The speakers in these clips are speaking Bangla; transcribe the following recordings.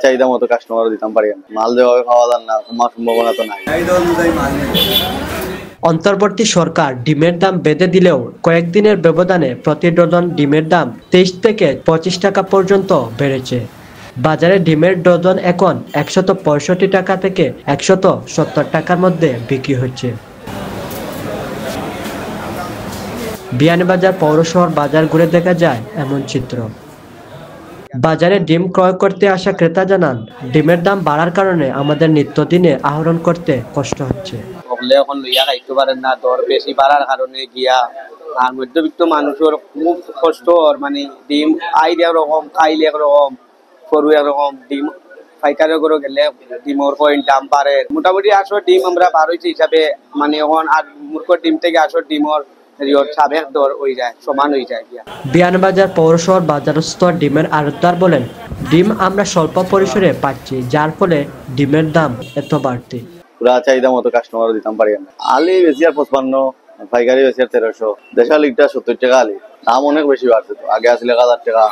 চাহিদা মতো কাস্টমার দিতাম পারি না, মাল যেভাবে পাওয়া যান না আমার সম্ভাবনা তো নাই। অন্তর্বর্তী সরকার ডিমের দাম বেঁধে দিলেও কয়েকদিনের ব্যবধানে প্রতি ডজন ডিমের দাম 23 থেকে 25 টাকা পর্যন্ত বেড়েছে। বাজারে ডিমের ডজন এখন 165 টাকা থেকে 170 টাকার মধ্যে বিক্রি হচ্ছে। বিয়ানীবাজার পৌরশহর বাজার ঘুরে দেখা যায় এমন চিত্র। বাজারে ডিম ক্রয় করতে আসা ক্রেতা জানান, ডিমের দাম বাড়ার কারণে আমাদের নিত্যদিনে আহরণ করতে কষ্ট হচ্ছে। এখন লইয়া খাইতে পারেন না, দর বেশি বাড়ার কারণে গিয়া আর মধ্যবিত্ত মানুষের খুব কষ্ট। মানে ডিম আইলে একরকম, খাইলে একরকম, সরু একরকম, ডিম পাইকারি করে গেলে ডিমের পয়েন্ট দাম বাড়ে। মোটামুটি 800 ডিম আমরা বার হয়েছে হিসাবে, মানে এখন আর মূর্খ ডিম থেকে 800 ডিমের সাবেক দর হয়ে যায়, সমান হয়ে যায়। বিয়ানীবাজার পৌরশহর বাজারস্থ ডিমের আড়তদার বলেন, ডিম আমরা স্বল্প পরিসরে পাচ্ছি, যার ফলে ডিমের দাম এত বাড়তি। পুরা চাহিদা মতো কাস্টমার দিতাম পারি না। আলি বেশি আর 55, পাইকারি বেশি আর 1300, দেশাল লিগটা 70 টাকা আলি। দাম অনেক বেশি বাড়ছে তো, আগে আসলে 1000 টাকা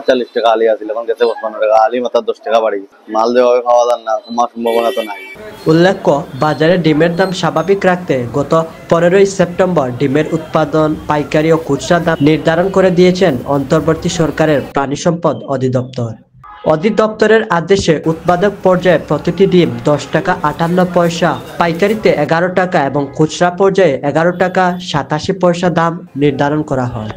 40 টাকা আলি আসলে, এখন গেছে 55 টাকা। আলি মাত্র 10 টাকা বাড়ি, মাল যেভাবে পাওয়া যান না আমার সম্ভাবনা তো নাই। উল্লেখ্য, বাজারে ডিমের দাম স্বাভাবিক রাখতে গত 15ই সেপ্টেম্বর ডিমের উৎপাদন, পাইকারি ও খুচরা দাম নির্ধারণ করে দিয়েছেন অন্তর্বর্তী সরকারের প্রাণী সম্পদ অধিদপ্তর। অধিদপ্তরের আদেশে উৎপাদক পর্যায়ে প্রতিটি ডিম 10 টাকা 58 পয়সা, পাইকারিতে 11 টাকা এবং খুচরা পর্যায়ে 11 টাকা 87 পয়সা দাম নির্ধারণ করা হয়।